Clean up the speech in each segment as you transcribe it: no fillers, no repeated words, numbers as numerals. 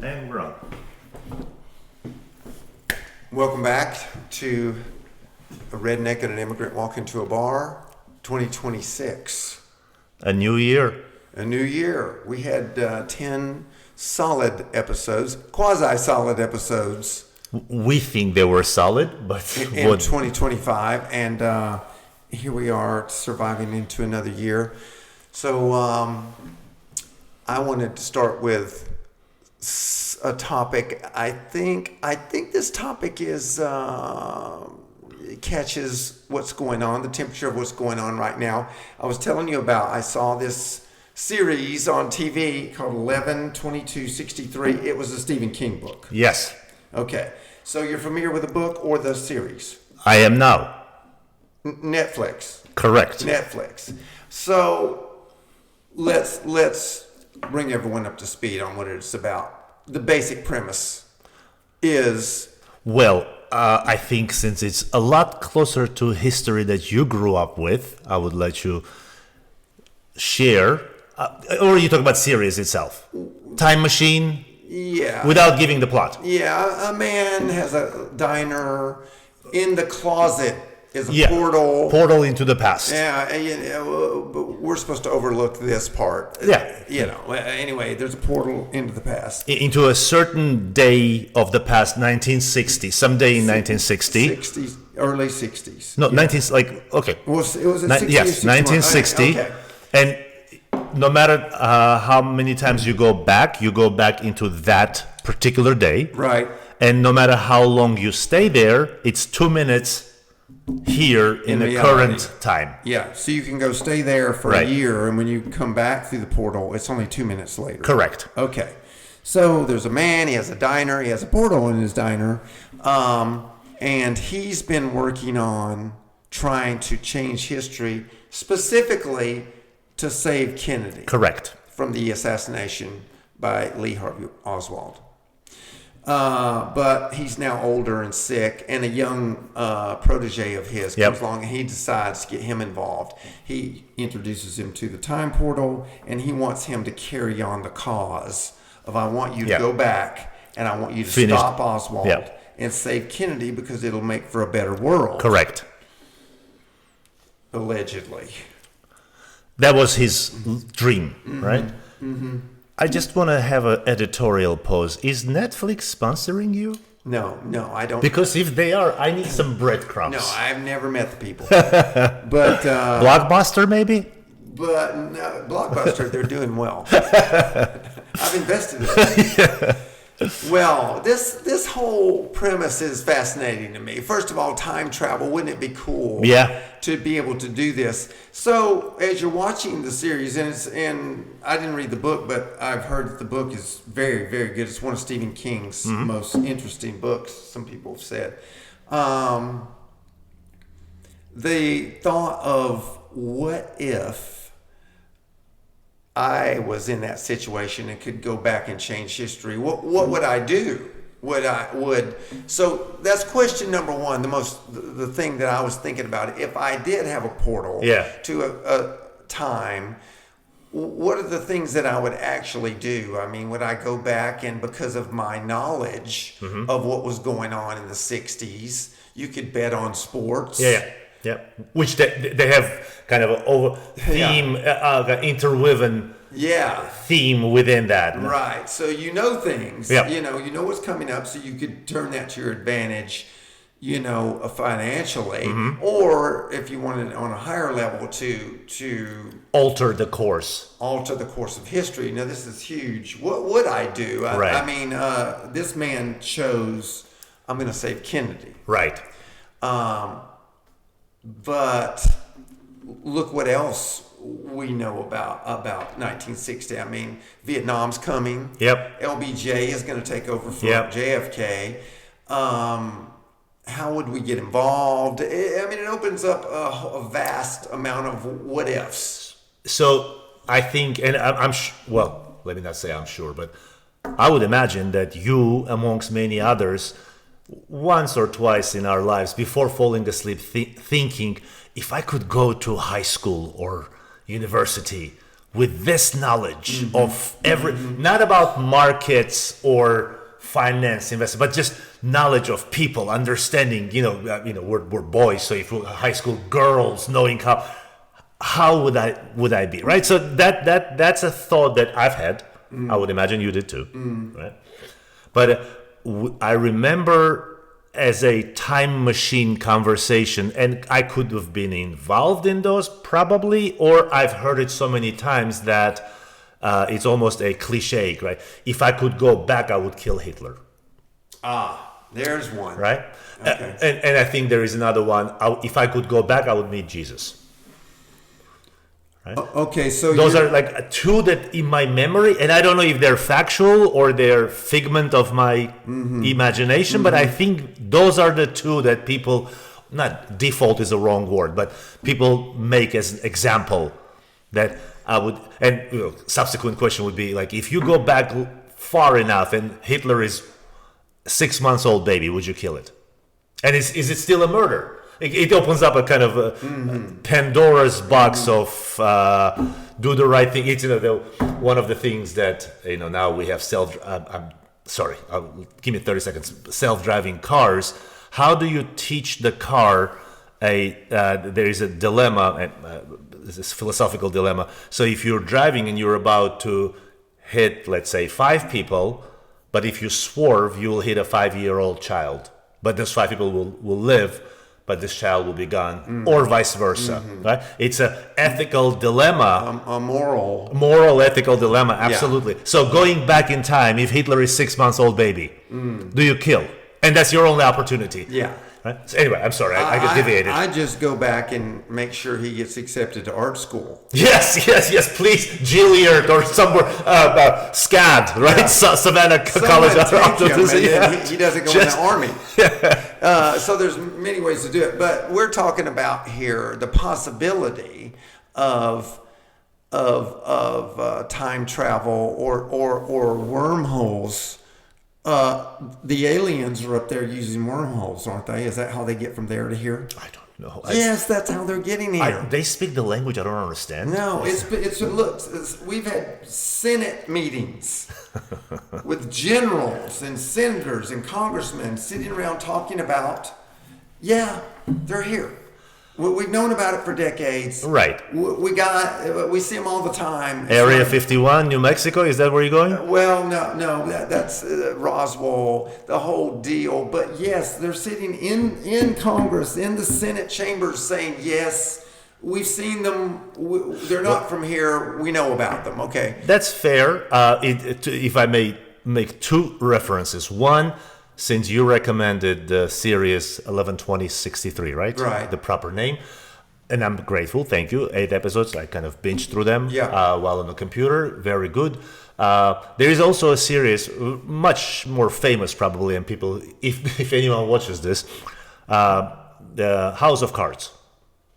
And we're on. Welcome back to a Redneck and an Immigrant Walk into a Bar, 2026. A new year. A new year. We had 10 solid episodes, quasi-solid episodes We think they were solid, but in 2025. And here we are surviving into another year. So I wanted to start with a topic. I think this topic is catches what's going on, the temperature of what's going on right now. I was telling you about, I saw this series on TV called 11/22/63. It was a Stephen King book. Yes, Okay, so you're familiar with the book or the series? I am now. Netflix. Correct. Netflix. So let's bring everyone up to speed on what it's about. The basic premise is Well, I think since it's a lot closer to history that you grew up with, I would let you share. Or you talk about series itself. Time machine, yeah. without giving the plot. Yeah, a man has a diner. In the closet is a Yeah. portal. Portal into the past. Yeah, but we're supposed to overlook this part. Yeah. Anyway, there's a portal into the past. Into a certain day of the past, 1960, someday in 1960. 60s, early 60s. No, 19, like, okay. Well, it was a 60 or Yes, 61. 1960. Okay. And no matter how many times you go back into that particular day. Right. And no matter how long you stay there, it's 2 minutes here in the reality. current time. Yeah, so you can go stay there for Right. a year, and when you come back through the portal, it's only 2 minutes later. Correct. Okay. So there's a man, he has a diner, he has a portal in his diner, and he's been working on trying to change history, specifically to save Kennedy Correct. from the assassination by Lee Harvey Oswald. But he's now older and sick, and a young protege of his comes along, and he decides to get him involved. He introduces him to the time portal, and he wants him to carry on the cause of, I want you to go back, and I want you to stop Oswald and save Kennedy because it'll make for a better world. Correct. Allegedly. That was his dream, right? Mm-hmm. I just want to have an editorial pause. Is Netflix sponsoring you? No, I don't. Because if they are, I need some breadcrumbs. No, I've never met the people. But Blockbuster, maybe? But no, Blockbuster, they're doing well. I've invested in it. Well, this whole premise is fascinating to me. First of all, time travel, wouldn't it be cool to be able to do this? So as you're watching the series, and I didn't read the book, but I've heard that the book is very, very good. It's one of Stephen King's most interesting books, some people have said. The thought of, what if I was in that situation and could go back and change history? What would I do? So that's question number one. The thing that I was thinking about, if I did have a portal to a time, what are the things that I would actually do? I mean, would I go back, and because of my knowledge of what was going on in the 60s, you could bet on sports. Yeah, which they have kind of an over theme, interwoven theme within that. Right. So you know things. Yeah. You know what's coming up, so you could turn that to your advantage. Financially, or if you wanted on a higher level to alter the course of history. Now this is huge. What would I do? I mean, this man chose, I'm going to save Kennedy. Right. But look what else we know about 1960. I mean, Vietnam's coming. Yep. LBJ is going to take over from JFK. How would we get involved? I mean, it opens up a vast amount of what ifs. So I think, and I'm well, let me not say I'm sure, but I would imagine that you, amongst many others, once or twice in our lives before falling asleep thinking, if I could go to high school or university, with this knowledge of not about markets or finance investment, but just knowledge of people, understanding, we're boys, so if we're high school girls, knowing how would I be, right? So that's a thought that I've had. I would imagine you did too, right? But I remember as a time machine conversation, and I could have been involved in those probably, or I've heard it so many times that it's almost a cliche, right? If I could go back, I would kill Hitler. There's one. Right? Okay. And I think there is another one. If I could go back, I would meet Jesus. Right? Okay, so those are like two that in my memory, and I don't know if they're factual or they're figment of my imagination, but I think those are the two that people, not default is a wrong word, but people make as an example that I would, and subsequent question would be like, if you go back far enough and Hitler is 6 months old baby, would you kill it? And is it still a murder? It opens up a kind of Pandora's box of do the right thing. It's one of the things that now we have I'm sorry. Give me 30 seconds. Self-driving cars. How do you teach the car? There is a dilemma. This philosophical dilemma. So if you're driving and you're about to hit, let's say, 5 people, but if you swerve, you will hit a 5-year-old child. But those 5 people will live, but this child will be gone, or vice versa. Right? It's an ethical dilemma. A moral ethical dilemma, absolutely. Yeah. So going back in time, if Hitler is 6 months old baby, do you kill? And that's your only opportunity. Yeah. Right? So anyway, I'm sorry, I got deviated. I just go back and make sure he gets accepted to art school. Yes, please, Juilliard or somewhere, SCAD, right? Yeah. Savannah College. He doesn't go in the army. So there's many ways to do it, but we're talking about here the possibility of time travel or wormholes. The aliens are up there using wormholes, aren't they? Is that how they get from there to here? I don't know. Yes, that's how they're getting here. They speak the language I don't understand. No, we've had Senate meetings with generals and senators and congressmen sitting around talking about, they're here. We've known about it for decades. Right. We see them all the time. Area 51, New Mexico. Is that where you're going? Well, no, that's Roswell, the whole deal. But yes, they're sitting in Congress, in the Senate chambers, saying yes. We've seen them. They're not from here. We know about them. Okay. That's fair. If I may make 2 references. One, since you recommended the series 112063, right? Right. The proper name. And I'm grateful. Thank you. 8 episodes. I kind of binged through them while on the computer. Very good. There is also a series, much more famous probably, and people, if anyone watches this, the House of Cards.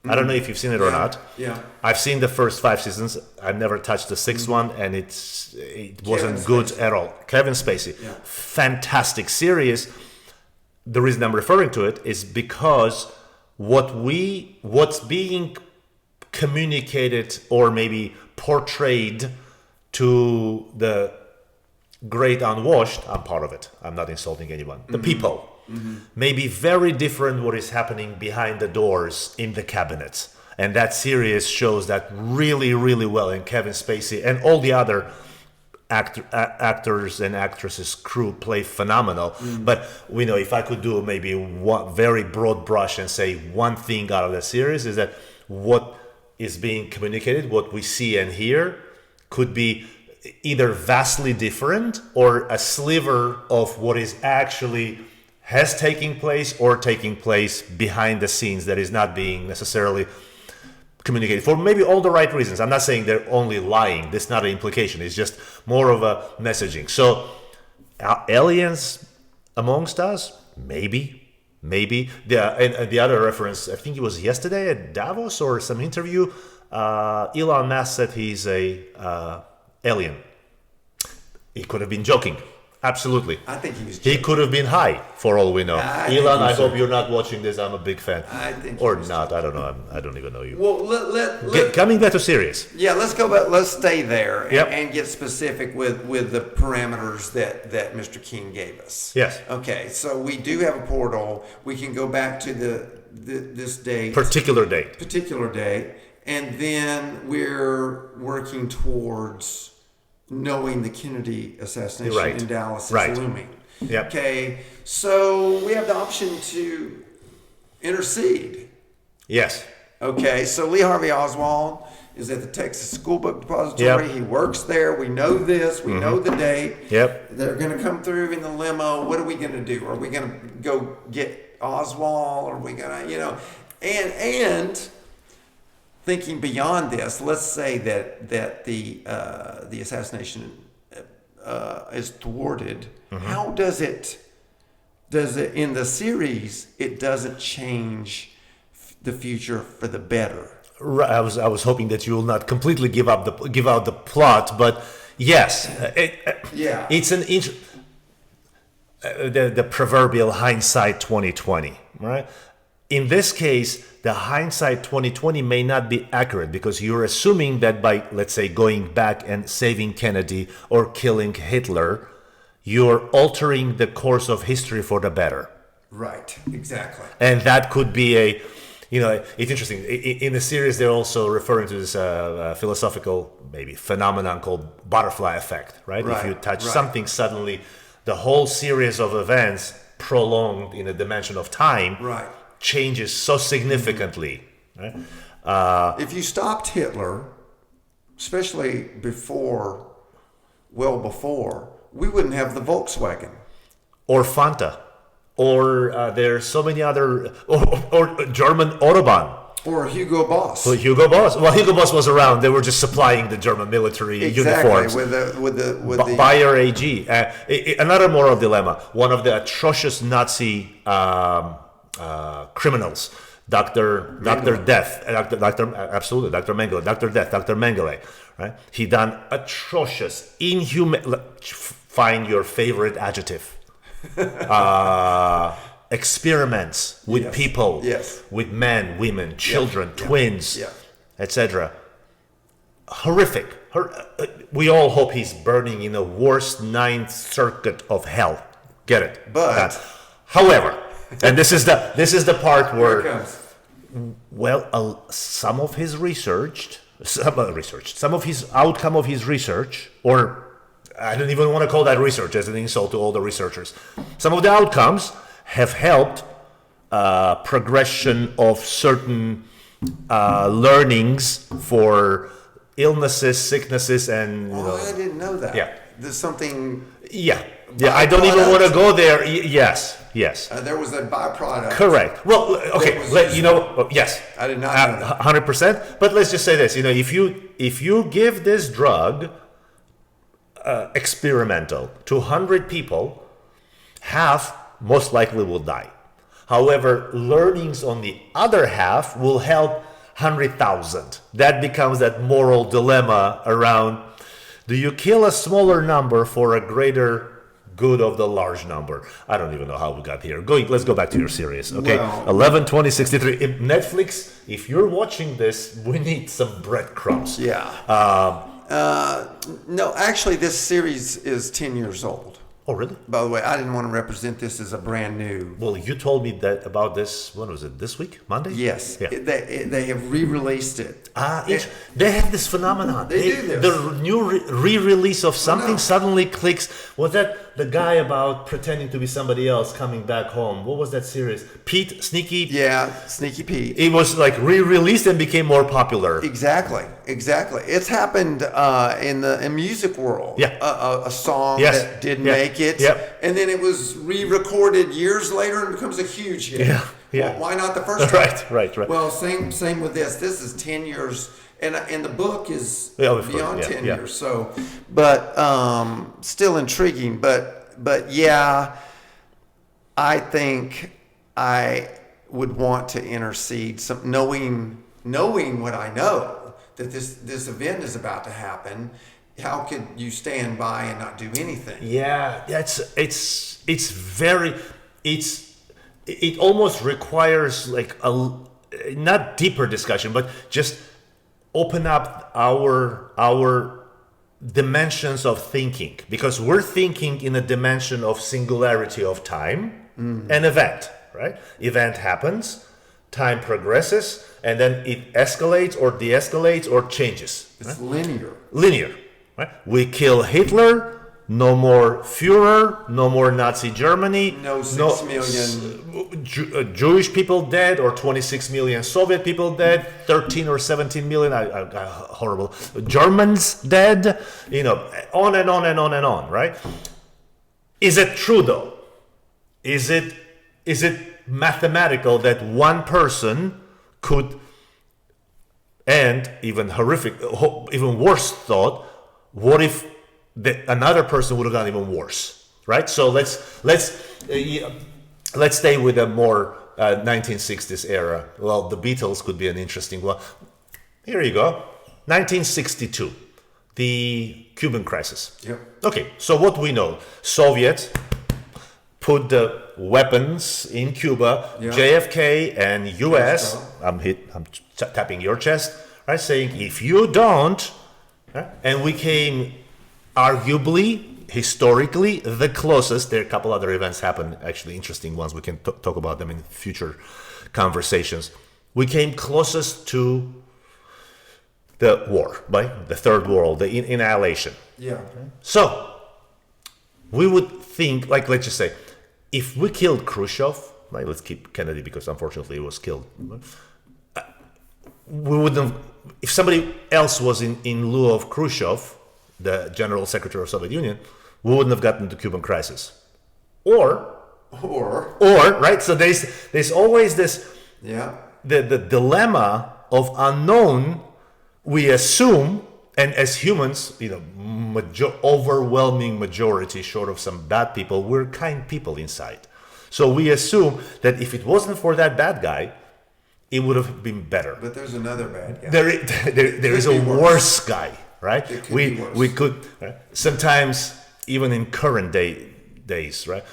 I don't know if you've seen it or not. Yeah. I've seen the first 5 seasons. I've never touched the 6th one, and it wasn't good at all. Kevin Spacey. Yeah. Fantastic series. The reason I'm referring to it is because what's being communicated or maybe portrayed to the great unwashed, I'm part of it. I'm not insulting anyone. The people. May be very different what is happening behind the doors in the cabinets. And that series shows that really, really well. And Kevin Spacey and all the other actors and actresses crew play phenomenal. But we know, if I could do maybe one very broad brush and say one thing out of the series, is that what is being communicated, what we see and hear, could be either vastly different or a sliver of what is actually has taken place or taking place behind the scenes that is not being necessarily communicated for maybe all the right reasons. I'm not saying they're only lying. That's not an implication. It's just more of a messaging. So aliens amongst us, maybe. And the other reference, I think it was yesterday at Davos or some interview, Elon Musk said he's a alien. He could have been joking. Absolutely. I think he was He joking. could have been high, for all we know. I think Elon, I he's hope you're not watching this. I'm a big fan. I think he Or was not. I don't know. I don't even know you. Well, Coming back to serious. yeah, let's go back. Let's stay there Yep. and get specific with the parameters that Mr. King gave us. Yes. Okay, so we do have a portal. We can go back to this date, Particular date. particular date, and then we're working towards knowing the Kennedy assassination Right. in Dallas is Right. looming. Yep. Okay, so we have the option to intercede. Yes. Okay, so Lee Harvey Oswald is at the Texas School Book Depository. Yep. He works there. We know this. We know the date. Yep. They're going to come through in the limo. What are we going to do? Are we going to go get Oswald? Are we going to, and thinking beyond this, let's say that the assassination is thwarted. How does it in the series? It doesn't change the future for the better. Right, I was hoping that you will not completely give out the plot, but yes, Yeah. it's the proverbial hindsight 2020, right? In this case, the hindsight 2020 may not be accurate because you're assuming that by, let's say, going back and saving Kennedy or killing Hitler, you're altering the course of history for the better. Right. Exactly. And that could be it's interesting. In the series, they're also referring to this philosophical, maybe, phenomenon called butterfly effect, right? If you touch something, suddenly the whole series of events prolonged in a dimension of time changes so significantly. Right? If you stopped Hitler, especially before, we wouldn't have the Volkswagen. Or Fanta. Or there's so many other, or German Autobahn. Or Hugo Boss. Well, Hugo Boss. Well, Hugo Boss was around. They were just supplying the German military uniforms. with the Bayer AG. Another moral dilemma. One of the atrocious Nazi criminals, Dr. Death, absolutely, Dr. Mengele, Dr. Death, Dr. Mengele, right? He done atrocious, inhuman. Find your favorite adjective. Experiments with people, with men, women, children, twins, etc. Horrific. We all hope he's burning in the worst ninth circuit of hell. Get it? But however, and this is the part where, some of his outcome of his research, or I don't even want to call that research as an insult to all the researchers. Some of the outcomes have helped progression of certain learnings for illnesses, sicknesses, and I didn't know that. Yeah, There's something. Yeah. I don't even want to go there. Yes. There was a byproduct. Correct. Well, okay. Yes. I did not know that. 100%. But let's just say this. If you give this drug experimental to 100 people, half most likely will die. However, learnings on the other half will help 100,000. That becomes that moral dilemma around, do you kill a smaller number for a greater good of the large number? I don't even know how we got here. Let's go back to your series. Okay, 11/20/63. Netflix, if you're watching this, we need some breadcrumbs. Yeah. No, actually, this series is 10 years old. Oh, really? By the way, I didn't want to represent this as a brand new. Well, you told me that about this. When was it? This week? Monday? Yes. Yeah. They have re-released it. They have this phenomenon. They do this. The new re-release of something suddenly clicks. Was that the guy about pretending to be somebody else coming back home? What was that series? Pete, Sneaky? Yeah, Sneaky Pete. It was like re-released and became more popular. Exactly. It's happened in the music world. Yeah. A song that didn't make it. Yep. And then it was re-recorded years later and becomes a huge hit. Yeah. Well, why not the first time? Right. Well, same with this. This is 10 years, and the book is beyond 10 years. So, but still intriguing. But yeah, I think I would want to intercede. Knowing what I know, that this event is about to happen, How could you stand by and not do anything? Yeah, it almost requires like a not deeper discussion, but just open up our dimensions of thinking, because we're thinking in a dimension of singularity of time, an event, right? Event happens, time progresses, and then it escalates or de-escalates or changes. It's linear. Linear, right? We kill Hitler, no more Führer, no more Nazi Germany, No 6 million. Jewish people dead, or 26 million Soviet people dead, 13 or 17 million horrible Germans dead, on and on and on and on, right? Is it true though? Is it mathematical that one person could, and even horrific, even worse thought, what if another person would have done even worse, right? So let's stay with a more 1960s era. Well, the Beatles could be an interesting one. Here you go, 1962, the Cuban crisis. Yep. Okay, so what we know, Soviets put the weapons in Cuba, Yeah. JFK and US, I'm tapping your chest, right, saying if you don't, right, and we came arguably, historically, the closest. There are a couple other events happened, actually interesting ones. We can talk about them in future conversations. We came closest to the war, right? The Third World, the annihilation. Yeah. So, we would think, like, let's just say, if we killed Khrushchev, right, let's keep Kennedy because unfortunately he was killed. We wouldn't, if somebody else was in lieu of Khrushchev, the General Secretary of Soviet Union, we wouldn't have gotten the Cuban crisis. Or, right? So there's always this, Yeah. the dilemma of unknown. We assume, and as humans, overwhelming majority, short of some bad people, we're kind people inside. So we assume that if it wasn't for that bad guy, it would have been better. But there's another bad guy. There is a worse guy, right? It could be worse. We could sometimes, even in current days, right?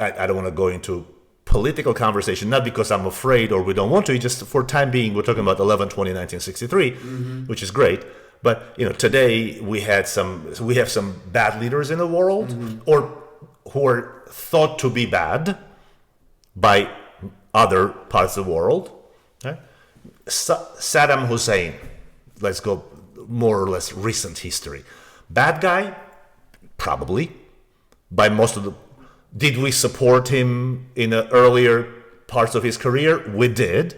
I don't want to go into political conversation, not because I'm afraid or we don't want to. Just for time being, we're talking about 11/20/1963, which is great. But today we have some bad leaders in the world, or who are thought to be bad by other parts of the world. Right? Saddam Hussein, let's go more or less recent history. Bad guy, probably. By most of the, did we support him in the earlier parts of his career? We did.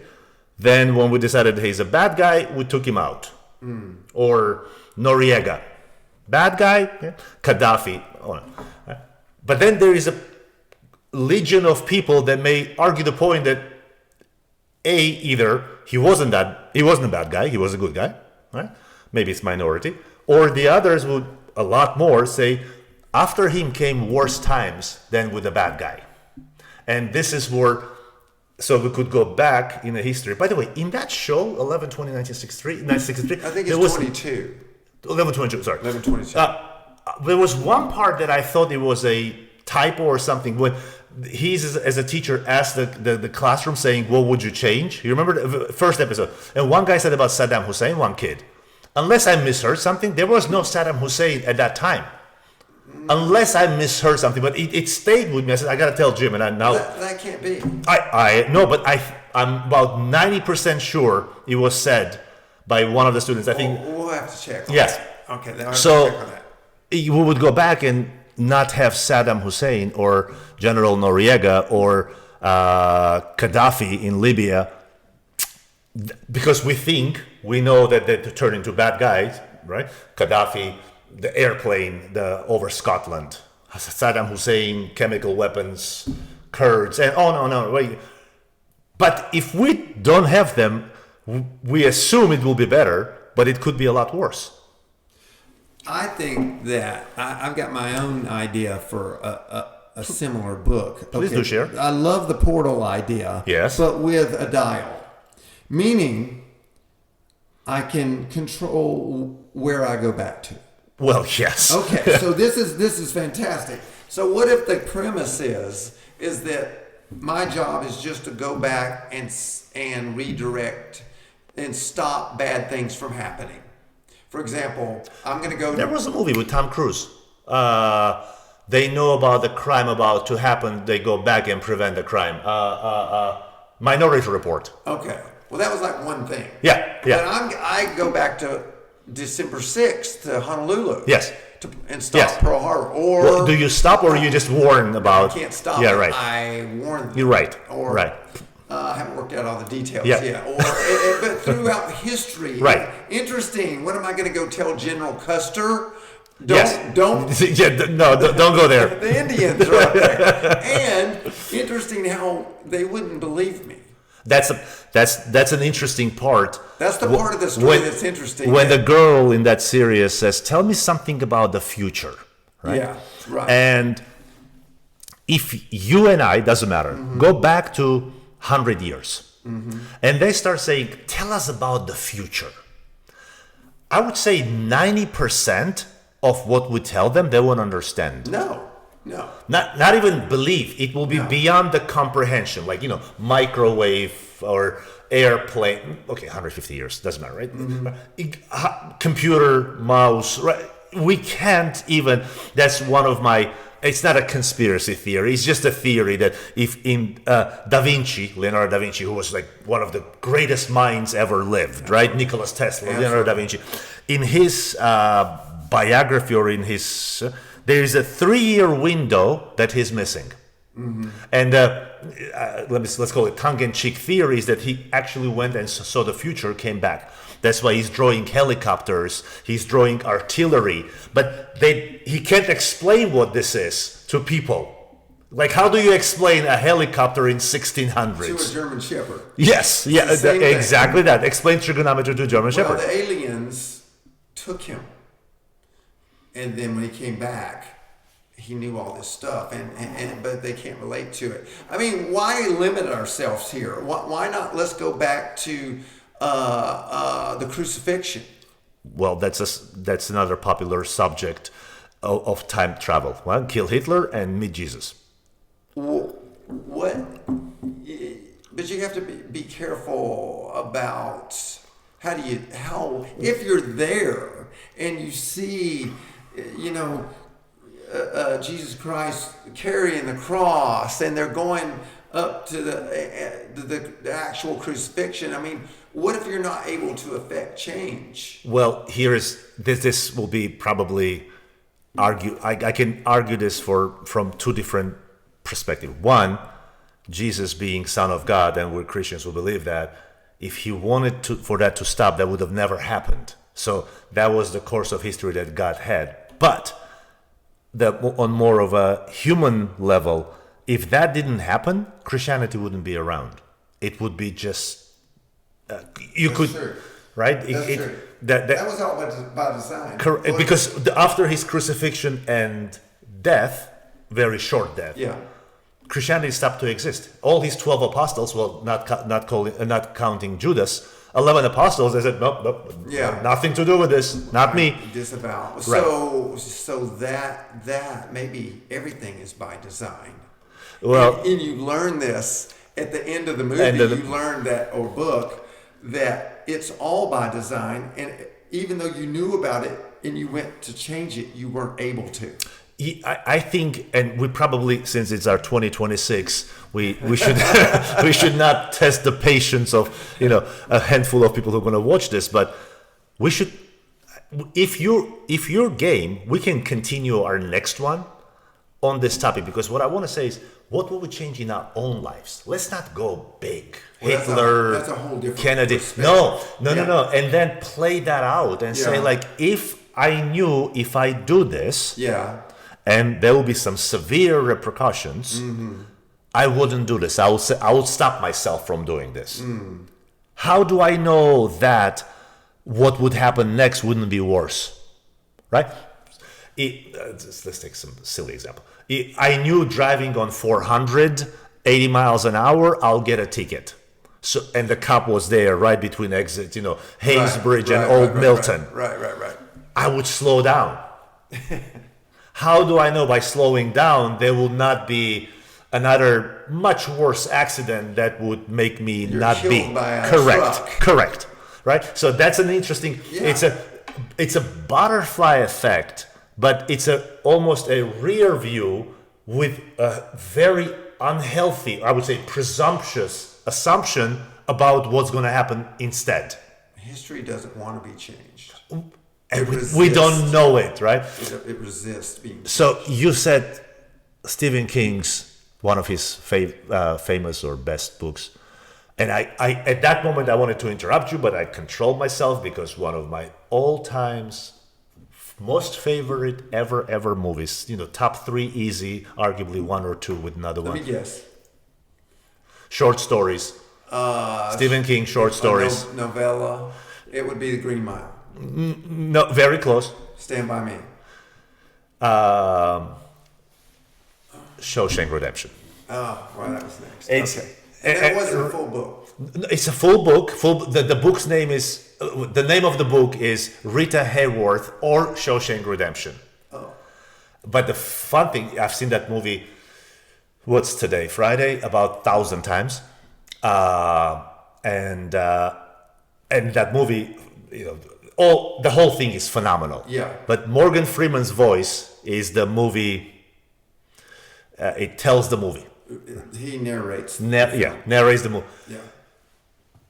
Then when we decided he's a bad guy, we took him out. Or Noriega, bad guy, Gaddafi. But then there is a legion of people that may argue the point that either he wasn't a bad guy, he was a good guy, right? Maybe it's minority, or the others would a lot more say after him came worse times than with the bad guy, and this is where. So we could go back in the history. By the way, in that show, 11/20/1963, I think it's 22. 11/22, sorry. 11/22. There was one part that I thought it was a typo or something. When he's, as a teacher, asked the classroom saying, what would you change? You remember the first episode? And one guy said about Saddam Hussein, one kid. Unless I misheard something, there was no Saddam Hussein at that time. Unless I misheard something, but it stayed with me. I said, I got to tell Jim, and I now... That can't be. I know, but I'm about 90% sure it was said by one of the students. I think... We'll have to check on yes. that. Okay, then I'll have so to check on that. We would go back and not have Saddam Hussein or General Noriega or Gaddafi in Libya because we know that they turn into bad guys, right? Gaddafi, the airplane over Scotland, Saddam Hussein, chemical weapons, Kurds, and on and on. But if we don't have them, we assume it will be better, but it could be a lot worse. I think that I've got my own idea for a similar book. Please do share. I love the portal idea. Yes. But with a dial. Meaning, I can control where I go back to. Well, yes. Okay, so this is fantastic. So what if the premise is that my job is just to go back and redirect and stop bad things from happening? For example, I'm going to go. There was a movie with Tom Cruise. They know about the crime about to happen. They go back and prevent the crime. Minority Report. Okay, well that was like one thing. Yeah. But I go back to December 6th to Honolulu. Yes. And stop Pearl Harbor. Or well, do you stop or you just warn about? I can't stop. Yeah, right. I warn them. You're right. Or right. I haven't worked out all the details Yeah. yet. But throughout history, right? Interesting. What am I going to go tell General Custer? Don't don't go there. The Indians are up there. And interesting how they wouldn't believe me. That's an interesting part. That's the part of the story that's interesting. When the girl in that series says, "Tell me something about the future," right? Yeah, right. And if you and I, doesn't matter, go back to 100 years, and they start saying, "Tell us about the future," I would say 90% of what we tell them, they won't understand. No. Not even believe. It will be beyond the comprehension, like, microwave or airplane. Okay, 150 years, doesn't matter, right? Computer, mouse, right? We can't even, that's one of my, it's not a conspiracy theory, it's just a theory that if Leonardo da Vinci, who was like one of the greatest minds ever lived, right? Nicholas Tesla, Leonardo da Vinci, in his biography or in his... there is a 3-year window that he's missing. And let's call it tongue-in-cheek theories that he actually went and saw the future, came back. That's why he's drawing helicopters, he's drawing artillery, but he can't explain what this is to people. Like, how do you explain a helicopter in 1600s? To a German Shepherd. Yes, yeah, exactly that. Explain trigonometry to a German Shepherd. Well, the aliens took him. And then when he came back, he knew all this stuff, but they can't relate to it. I mean, why limit ourselves here? Why not? Let's go back to the crucifixion. Well, that's another popular subject of time travel. Well, kill Hitler and meet Jesus. What? But you have to be careful about how if you're there and you see, Jesus Christ carrying the cross, and they're going up to the actual crucifixion. I mean, what if you're not able to affect change? Well, this will be probably argue. I can argue this from two different perspectives. One, Jesus being Son of God, and we Christians will believe that. If he wanted for that to stop, that would have never happened. So that was the course of history that God had. But on more of a human level, if that didn't happen, Christianity wouldn't be around. It would be just True. Right? That's true. That was all by design. Correct. Because after his crucifixion and death, very short death. Yeah. Christianity stopped to exist. All his 12 apostles, well, not counting Judas, 11 apostles, they said, nope, nothing to do with this, not me. Disavow. Right. So that maybe everything is by design. Well, and you learn this at the end of the movie. You learn that, or book, that it's all by design, and even though you knew about it and you went to change it, you weren't able to. I think, and we probably, since it's our 2026, we should we should not test the patience of a handful of people who are going to watch this, but we should. If you're game, we can continue our next one on this topic, because what I want to say is, what will we change in our own lives? Let's not go big. Well, Hitler, that's a whole different Kennedy. No. And then play that out and say, like, if I knew if I do this, and there will be some severe repercussions, I wouldn't do this. I would stop myself from doing this. How do I know that what would happen next wouldn't be worse? Right? Let's take some silly example. I knew driving on 480 miles an hour, I'll get a ticket. So, and the cop was there right between exits, Hayes Bridge and Old Milton. Right. I would slow down. How do I know by slowing down there will not be another much worse accident that would make me not be killed by a correct? truck. Correct. Right? So that's an interesting. Yeah. It's a butterfly effect, but it's almost a rear view with a very unhealthy, I would say, presumptuous assumption about what's going to happen instead. History doesn't want to be changed. And we don't know it, right? It resists being changed. So you said Stephen King's one of his famous or best books. And I at that moment I wanted to interrupt you, but I controlled myself because one of my all-time most favorite ever movies, top 3 easy, arguably 1 or 2 with another one. Let me guess. Short stories. Stephen King short stories. Novella. It would be The Green Mile. No, very close. Stand By Me. Shawshank Redemption. Oh, well, that was next. It's- Okay. And that wasn't a full book. It's a full book. The book's name is the name of the book is Rita Hayworth or Shawshank Redemption. Oh. But the fun thing, I've seen that movie. What's today? Friday, about 1,000 times, and that movie, the whole thing is phenomenal. Yeah. But Morgan Freeman's voice is the movie. It tells the movie. He narrates. Narrates the movie. Yeah.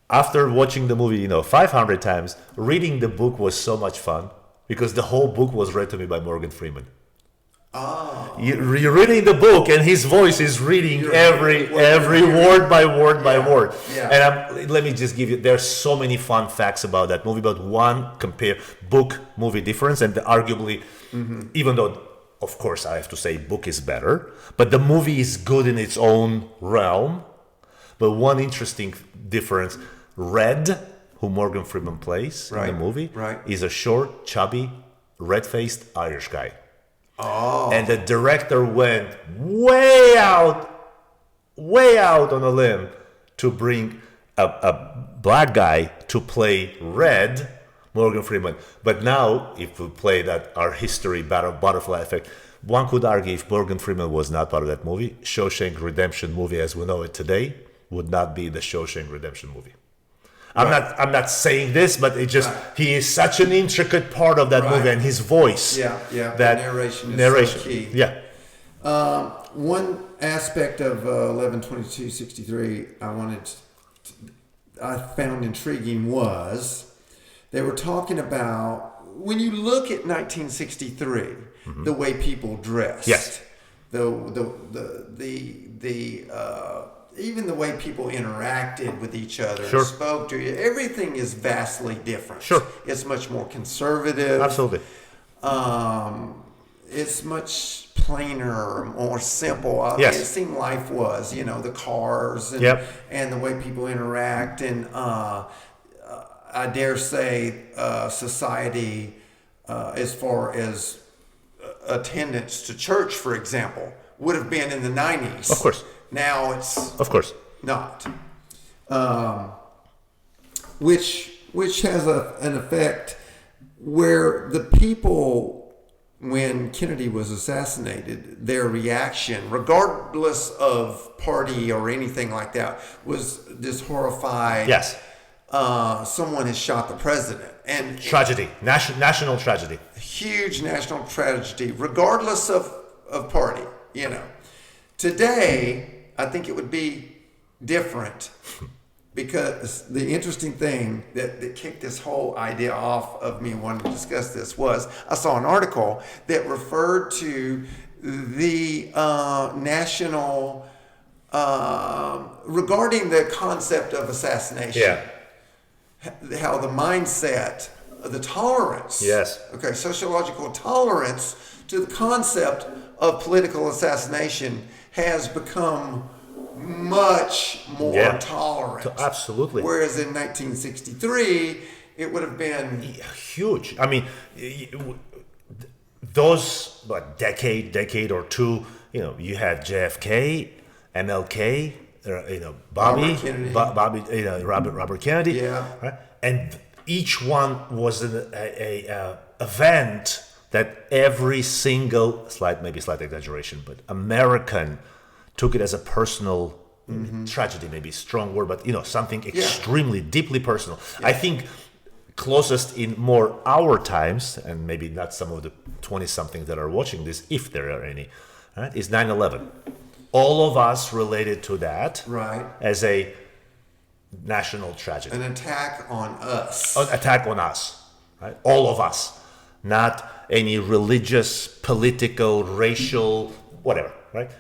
After watching the movie, 500 times, reading the book was so much fun because the whole book was read to me by Morgan Freeman. Oh. You're reading the book, and his voice is reading every word by word by word. Yeah. And let me just give you. There's so many fun facts about that movie. But one, compare book movie difference, and arguably, even though, of course, I have to say book is better, but the movie is good in its own realm. But one interesting difference: Red, who Morgan Freeman plays in the movie, is a short, chubby, red-faced Irish guy. Oh. And the director went way out on a limb to bring a black guy to play Red, Morgan Freeman. But now, if we play that our history butterfly effect, one could argue if Morgan Freeman was not part of that movie, Shawshank Redemption movie as we know it today would not be the Shawshank Redemption movie. I'm not saying this, but it just he is such an intricate part of that movie, and his voice. Yeah. That narration is so key. Yeah. One aspect of 11/22/63 I found intriguing was they were talking about when you look at 1963, the way people dressed. Yes. Even the way people interacted with each other, Sure. spoke to you, everything is vastly different. Sure. It's much more conservative. Absolutely. It's much plainer, more simple. Yes. It seemed life was, the cars and, and the way people interact. And I dare say society, as far as attendance to church, for example, would have been in the 90s. Of course. Now it's Of course. not. Which has an effect where the people, when Kennedy was assassinated, their reaction, regardless of party or anything like that, was this horrified. Yes. Someone has shot the president. And Tragedy. National tragedy. huge national tragedy, regardless of party, Today, I think it would be different because the interesting thing that kicked this whole idea off of me wanting to discuss this was I saw an article that referred to the national, regarding the concept of assassination. Yeah. How the mindset, the tolerance. Yes. Okay, sociological tolerance to the concept of political assassination has become much more tolerant. Absolutely. Whereas in 1963, it would have been huge. I mean, those decade or two. You had JFK, MLK, Bobby Kennedy. Robert Kennedy. Yeah. Right? And each one was an event that every single slight exaggeration, but American took it as a personal tragedy, maybe a strong word, but something extremely deeply personal. I think closest in more our times, and maybe not some of the 20-somethings that are watching this, if there are any, right, is 9/11. All of us related to that as a national tragedy. An attack on us. An attack on us, right? All of us. Not any religious, political, racial, whatever, right?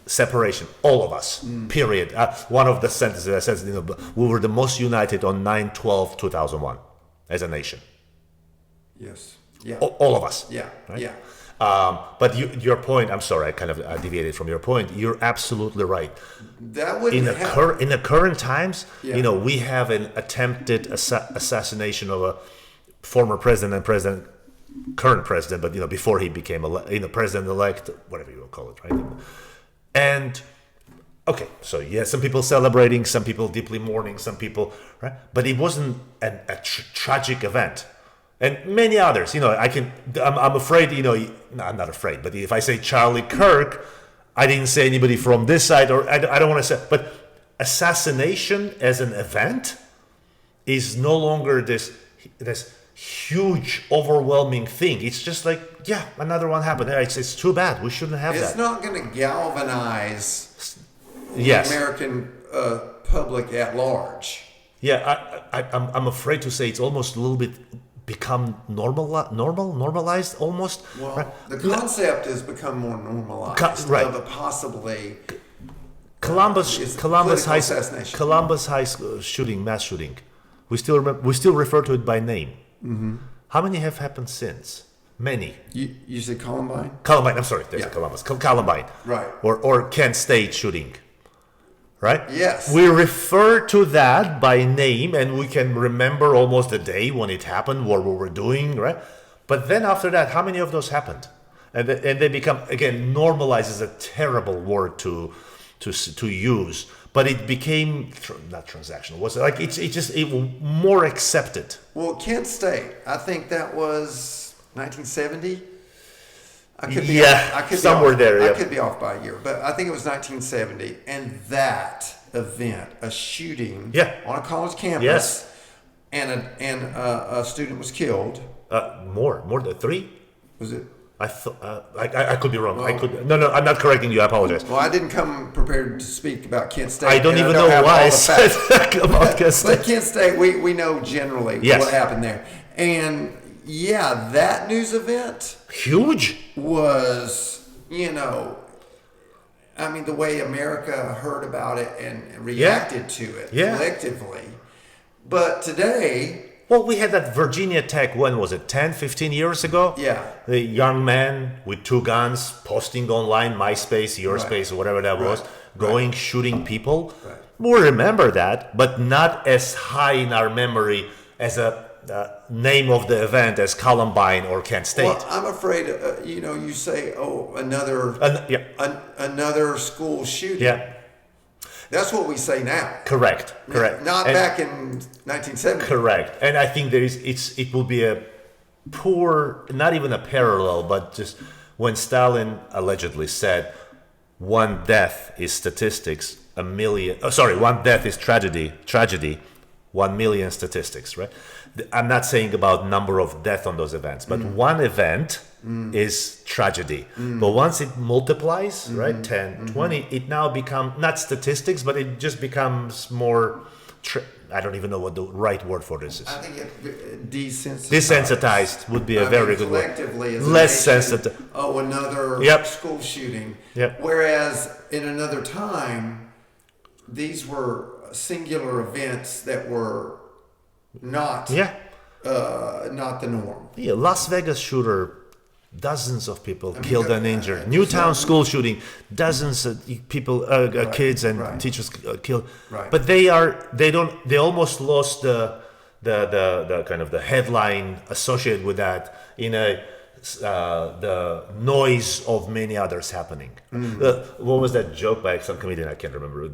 Separation. All of us, period. One of the sentences that says, we were the most united on 9/12/2001 as a nation. Yes. Yeah. All of us. Yeah. Right? Yeah. But your point, I'm sorry, I kind of deviated from your point. You're absolutely right. That wouldn't in the current times, we have an attempted assassination of a former president and current president, but before he became president-elect, whatever you will call it, right? And okay, so some people celebrating, some people deeply mourning, some people, right? But it wasn't a tragic event. And many others, I'm afraid, I'm not afraid, but if I say Charlie Kirk, I didn't say anybody from this side, or I don't want to say, but assassination as an event is no longer this huge, overwhelming thing. It's just like, another one happened. It's too bad. We shouldn't have that. It's not going to galvanize the American public at large. Yeah, I'm afraid to say it's almost a little bit become normalized almost. Well, right? The concept has become more normalized. Right. Of a possibly Columbus High shooting, mass shooting. We still refer to it by name. Mm-hmm. How many have happened since? Many. You said Columbine? Columbine. I'm sorry. There's a Columbus. Columbine. Right. Or Kent State shooting. Right? Yes. We refer to that by name, and we can remember almost the day when it happened, what we were doing, right? But then after that, how many of those happened? And they become, again, normalized is a terrible word to use, but it became not transactional. Was it like it was more accepted? Well, Kent State, I think that was 1970. I could be somewhere off, there. I could be off by a year, but I think it was 1970. And that event, a shooting on a college campus, and a student was killed. More than 3? Was it? I could be wrong. Well, No, I'm not correcting you. I apologize. Well, I didn't come prepared to speak about Kent State. I don't even know why I said about Kent State. But Kent State, we know generally what happened there. And that news event huge was, the way America heard about it and reacted to it collectively. But today... Well, we had that Virginia Tech, when was it, 10, 15 years ago? Yeah. The young man with 2 guns posting online, MySpace, Your-Space, or whatever that was, going, shooting people. Right. We remember that, but not as high in our memory as a name of the event as Columbine or Kent State. Well, I'm afraid, you say, another school shooting. Yeah. That's what we say now. Correct. Not back in 1970. Correct. And I think it will be a poor, not even a parallel, but just when Stalin allegedly said, one death is statistics, one death is tragedy, 1 million statistics, right? I'm not saying about number of deaths on those events, but one event is tragedy. But once it multiplies, right, 10, 20, it now becomes not statistics, but it just becomes more, I don't even know what the right word for this is. I think desensitized. Desensitized would be a very good word. Collectively, as less sensitive. Another school shooting. Yep. Whereas in another time, these were singular events that were not the norm. Yeah, Las Vegas shooter, dozens of people killed and injured. Newtown school shooting, dozens of people, kids and teachers killed. Right. But they almost lost the kind of the headline associated with that in the noise of many others happening. What was that joke by some comedian? I can't remember.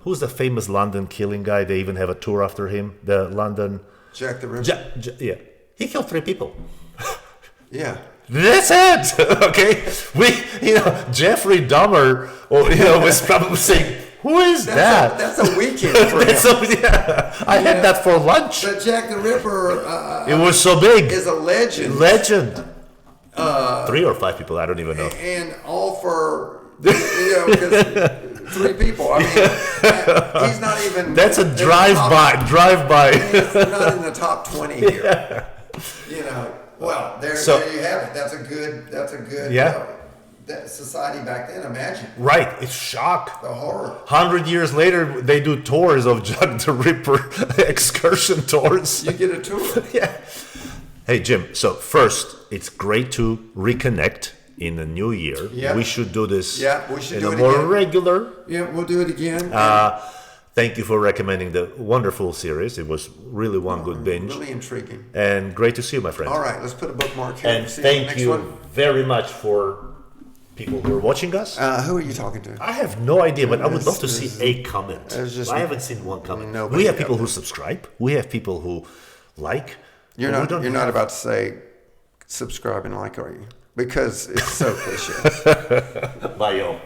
Who's the famous London killing guy? They even have a tour after him. The London Jack the Ripper. He killed 3 people. Yeah. That's it. Okay, Jeffrey Dahmer, was probably saying, "Who is that?" That's a weekend for him. I had that for lunch. But Jack the Ripper. It was so big. Is a legend. Legend. 3 or 5 people. I don't even know. And all for 3 people. I mean, he's not even. That's a drive-by. He's not in the top 20 here. Well, there you have it. That's a good. That society back then. Imagine. Right. It's shock. The horror. 100 years later, they do tours of Jack the Ripper, excursion tours. You get a tour. Yeah. Hey, Jim. So first, it's great to reconnect in the new year. Yeah. We should do this. Yeah, we should do it more again. regular. Yeah, we'll do it again. Thank you for recommending the wonderful series. It was really one good binge. Really intriguing. And great to see you, my friend. All right, let's put a bookmark here. And See thank next you one. very much for people who are watching us. Who are you talking to? I have no idea, but I would love to see a comment. just- I haven't seen one comment. nobody We have people out who subscribe. We have people who like. You're but not. You're not about to say subscribe and like, are you? Because it's so cliche. Bye, yo.